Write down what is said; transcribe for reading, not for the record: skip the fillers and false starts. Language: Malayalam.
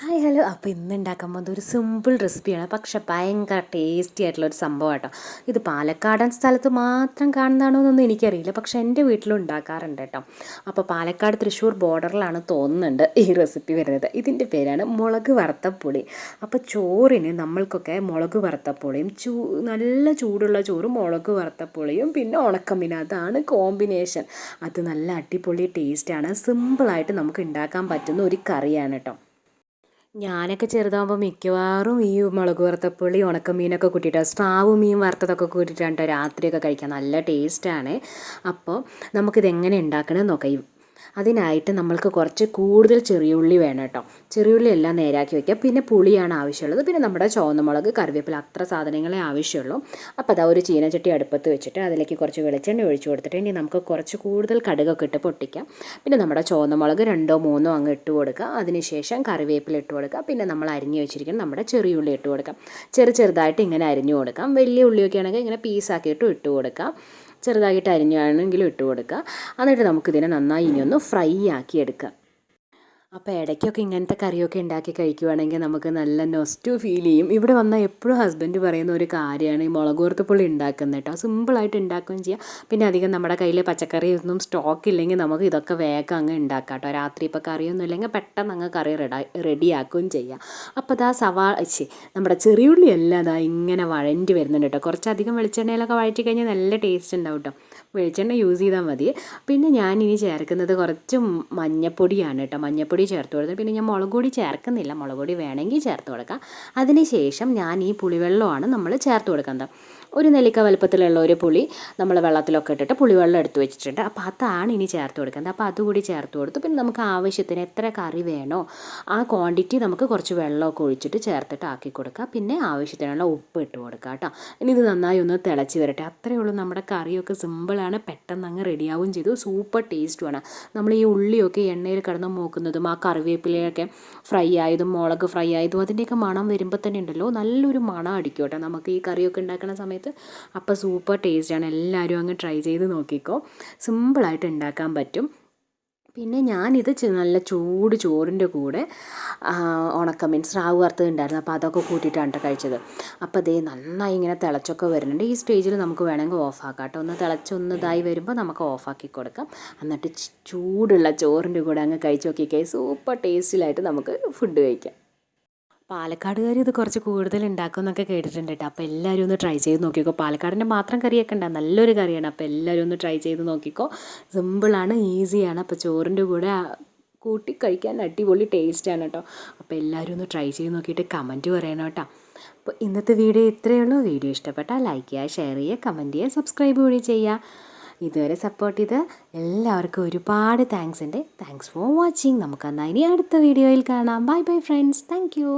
Hi hello. അപ്പോൾ ഇന്ന് ഉണ്ടാക്കാൻ പോകുന്നത് ഒരു സിമ്പിൾ റെസിപ്പിയാണ്, പക്ഷെ ഭയങ്കര ടേസ്റ്റി ആയിട്ടുള്ളൊരു സംഭവം കേട്ടോ. ഇത് പാലക്കാടൻ സ്ഥലത്ത് മാത്രം കാണുന്നതാണോ എന്നൊന്നും എനിക്കറിയില്ല, പക്ഷെ എൻ്റെ വീട്ടിലും ഉണ്ടാക്കാറുണ്ട് കേട്ടോ. അപ്പോൾ പാലക്കാട് തൃശ്ശൂർ ബോർഡറിലാണ് തോന്നുന്നുണ്ട് ഈ റെസിപ്പി വരുന്നത്. ഇതിൻ്റെ പേരാണ് മുളക് വറുത്തപ്പുളി. അപ്പോൾ ചോറിന് നമ്മൾക്കൊക്കെ മുളക് വറുത്തപ്പുളിയും നല്ല ചൂടുള്ള ചോറും മുളക് വറുത്തപ്പുളിയും പിന്നെ ഉണക്കമീൻ, അതാണ് കോമ്പിനേഷൻ. അത് നല്ല അടിപൊളി ടേസ്റ്റാണ്. സിമ്പിളായിട്ട് നമുക്ക് ഉണ്ടാക്കാൻ പറ്റുന്ന ഒരു കറിയാണ് കേട്ടോ. ഞാനൊക്കെ ചെറുതാകുമ്പോൾ മിക്കവാറും ഈ മുളക് വറുത്തപ്പുളി ഉണക്കമീനൊക്കെ കൂട്ടിയിട്ട് സ്രാവ് മീൻ വറുത്തതൊക്കെ കൂട്ടിയിട്ടാണ് കേട്ടോ രാത്രിയൊക്കെ കഴിക്കാൻ. നല്ല ടേസ്റ്റാണ്. അപ്പോൾ നമുക്കിതെങ്ങനെ ഉണ്ടാക്കണമെന്ന് നോക്കാം. അതിനായിട്ട് നമ്മൾക്ക് കുറച്ച് കൂടുതൽ ചെറിയുള്ളി വേണം കേട്ടോ. ചെറിയുള്ളി എല്ലാം നേരാക്കി വയ്ക്കുക. പിന്നെ പുളിയാണ് ആവശ്യമുള്ളത്. പിന്നെ നമ്മുടെ ചുവന്ന മുളക്, കറിവേപ്പില, അത്ര സാധനങ്ങളെ ആവശ്യമുള്ളൂ. അപ്പോൾ അതാ ഒരു ചീനച്ചട്ടി അടുപ്പത്ത് വെച്ചിട്ട് അതിലേക്ക് കുറച്ച് വെളിച്ചെണ്ണ ഒഴിച്ചു കൊടുത്തിട്ട് ഇനി നമുക്ക് കുറച്ച് കൂടുതൽ കടുകൊക്കെ ഇട്ട് പൊട്ടിക്കാം. പിന്നെ നമ്മുടെ ചുവന്ന മുളക് 2-3 അങ്ങ് ഇട്ട് കൊടുക്കുക. അതിനുശേഷം കറിവേപ്പില ഇട്ട് കൊടുക്കുക. പിന്നെ നമ്മൾ അരിഞ്ഞ് വെച്ചിരിക്കുന്ന നമ്മുടെ ചെറിയുള്ളി ഇട്ട് കൊടുക്കാം. ചെറുതായിട്ട് ഇങ്ങനെ അരിഞ്ഞു കൊടുക്കാം. വലിയ ഉള്ളിയൊക്കെ ആണെങ്കിൽ ഇങ്ങനെ പീസാക്കിയിട്ട് ഇട്ട് കൊടുക്കാം. ചെറുതായിട്ട് അരിഞ്ഞാണെങ്കിലും ഇട്ട് കൊടുക്കുക. എന്നിട്ട് നമുക്കിതിനെ നന്നായി ഇനി ഒന്ന് ഫ്രൈ ആക്കി എടുക്കാം. അപ്പോൾ ഇടയ്ക്കൊക്കെ ഇങ്ങനത്തെ കറിയൊക്കെ ഉണ്ടാക്കി കഴിക്കുവാണെങ്കിൽ നമുക്ക് നല്ല നൊസ്റ്റു ഫീൽ ചെയ്യും. ഇവിടെ വന്നാൽ എപ്പോഴും ഹസ്ബൻഡ് പറയുന്ന ഒരു കാര്യമാണ് ഈ മുളക് വറുത്തപ്പുളി ഉണ്ടാക്കുന്നത് കേട്ടോ. സിമ്പിളായിട്ട് ഉണ്ടാക്കുകയും ചെയ്യാം. പിന്നെ അധികം നമ്മുടെ കയ്യിൽ പച്ചക്കറി ഒന്നും സ്റ്റോക്ക് ഇല്ലെങ്കിൽ നമുക്ക് ഇതൊക്കെ വേഗം അങ്ങ് ഉണ്ടാക്കാം കേട്ടോ. രാത്രി ഇപ്പോൾ കറിയൊന്നും ഇല്ലെങ്കിൽ പെട്ടെന്ന് അങ്ങ് കറി റെഡിയാക്കുകയും ചെയ്യാം. അപ്പോൾ അതാ നമ്മുടെ ചെറിയുള്ളി എല്ലാം അതാ ഇങ്ങനെ വഴണ്ടി വരുന്നുണ്ട് കേട്ടോ. കുറച്ചധികം വെളിച്ചെണ്ണയിലൊക്കെ വഴറ്റി കഴിഞ്ഞാൽ നല്ല ടേസ്റ്റ് ഉണ്ടാവും കേട്ടോ. വെളിച്ചെണ്ണ യൂസ് ചെയ്താൽ മതി. പിന്നെ ഞാനിനി ചേർക്കുന്നത് കുറച്ച് മഞ്ഞപ്പൊടിയാണ് കേട്ടോ. മഞ്ഞപ്പൊടി ചേർത്ത് കൊടുത്ത് പിന്നെ ഞാൻ മുളക് പൊടി ചേർക്കുന്നില്ല. മുളക് പൊടി വേണമെങ്കിൽ ചേർത്ത് കൊടുക്കാം. അതിന് ശേഷം ഞാൻ ഈ പുളിവെള്ളമാണ് നമ്മൾ ചേർത്ത് കൊടുക്കുന്നത്. ഒരു നെല്ലിക്ക വലുപ്പത്തിലുള്ള ഒരു പുളി നമ്മൾ വെള്ളത്തിലൊക്കെ ഇട്ടിട്ട് പുളിവെള്ളം എടുത്ത് വെച്ചിട്ടുണ്ട്. അപ്പോൾ അതാണ് ഇനി ചേർത്ത് കൊടുക്കുന്നത്. അപ്പോൾ അതുകൂടി ചേർത്ത് കൊടുത്തു. പിന്നെ നമുക്ക് ആവശ്യത്തിന് എത്ര കറി വേണോ ആ ക്വാണ്ടിറ്റി നമുക്ക് കുറച്ച് വെള്ളമൊക്കെ ഒഴിച്ചിട്ട് ചേർത്തിട്ട് ആക്കി കൊടുക്കുക. പിന്നെ ആവശ്യത്തിനുള്ള ഉപ്പ് ഇട്ട് കൊടുക്കുക കേട്ടോ. ഇനി ഇത് നന്നായി ഒന്ന് തിളച്ച് വരട്ടെ. അത്രയേ ഉള്ളൂ. നമ്മുടെ കറിയൊക്കെ സിമ്പിളാണ്, പെട്ടെന്ന് അങ്ങ് റെഡിയാവുകയും ചെയ്തു. സൂപ്പർ ടേസ്റ്റുമാണ്. നമ്മൾ ഈ ഉള്ളിയൊക്കെ എണ്ണയിൽ കിടന്ന് മൂക്കുന്നതും ആ കറിവേപ്പിലയൊക്കെ ഫ്രൈ ആയതും മുളക് ഫ്രൈ ആയതും അതിൻ്റെയൊക്കെ മണം വരുമ്പോൾ തന്നെ ഉണ്ടല്ലോ നല്ലൊരു മണം അടിക്കും കേട്ടോ നമുക്ക് ഈ കറിയൊക്കെ ഉണ്ടാക്കുന്ന സമയത്ത്. അപ്പോൾ സൂപ്പർ ടേസ്റ്റാണ്. എല്ലാവരും അങ്ങ് ട്രൈ ചെയ്ത് നോക്കിക്കോ. സിമ്പിളായിട്ട് ഉണ്ടാക്കാൻ പറ്റും. പിന്നെ ഞാനിത് നല്ല ചൂട് ചോറിൻ്റെ കൂടെ ഉണക്കമീൻ സ്രാവ് വറുത്തത് ഉണ്ടായിരുന്നു. അപ്പോൾ അതൊക്കെ കൂട്ടിയിട്ടാണ് കഴിച്ചത്. അപ്പോൾ അതേ നന്നായി ഇങ്ങനെ തിളച്ചൊക്കെ വരുന്നുണ്ട്. ഈ സ്റ്റേജിൽ നമുക്ക് വേണമെങ്കിൽ ഓഫാക്കാം കേട്ടോ. ഒന്ന് തിളച്ചൊന്ന് ഇതായി വരുമ്പോൾ നമുക്ക് ഓഫാക്കി കൊടുക്കാം. എന്നിട്ട് ചൂടുള്ള ചോറിൻ്റെ കൂടെ അങ്ങ് കഴിച്ച് നോക്കിക്കേ. സൂപ്പർ ടേസ്റ്റിലായിട്ട് നമുക്ക് ഫുഡ് കഴിക്കാം. പാലക്കാടുകാർ ഇത് കുറച്ച് കൂടുതൽ ഉണ്ടാക്കും എന്നൊക്കെ കേട്ടിട്ടുണ്ട് കേട്ടോ. അപ്പോൾ എല്ലാവരും ഒന്ന് ട്രൈ ചെയ്ത് നോക്കിക്കോ. പാലക്കാടിൻ്റെ മാത്രം കറിയൊക്കെ ഉണ്ടാകും, നല്ലൊരു കറിയാണ്. അപ്പോൾ എല്ലാവരും ഒന്ന് ട്രൈ ചെയ്ത് നോക്കിക്കോ. സിമ്പിളാണ്, ഈസിയാണ്. അപ്പോൾ ചോറിൻ്റെ കൂടെ കൂട്ടി കഴിക്കാൻ അടിപൊളി ടേസ്റ്റാണ് കേട്ടോ. അപ്പോൾ എല്ലാവരും ഒന്ന് ട്രൈ ചെയ്ത് നോക്കിയിട്ട് കമൻറ്റ് പറയണം കേട്ടോ. അപ്പോൾ ഇന്നത്തെ വീഡിയോ ഇത്രയേ ഉള്ളൂ. വീഡിയോ ഇഷ്ടപ്പെട്ടാൽ ലൈക്ക് ചെയ്യുക, ഷെയർ ചെയ്യുക, കമൻറ്റ് ചെയ്യുക, സബ്സ്ക്രൈബ് കൂടി ചെയ്യുക. ഇതുവരെ സപ്പോർട്ട് ചെയ്ത് എല്ലാവർക്കും ഒരുപാട് താങ്ക്സ് ഉണ്ട്. Thanks for watching. നമുക്കെന്നാൽ ഇനി അടുത്ത വീഡിയോയിൽ കാണാം. Bye bye friends. Thank you.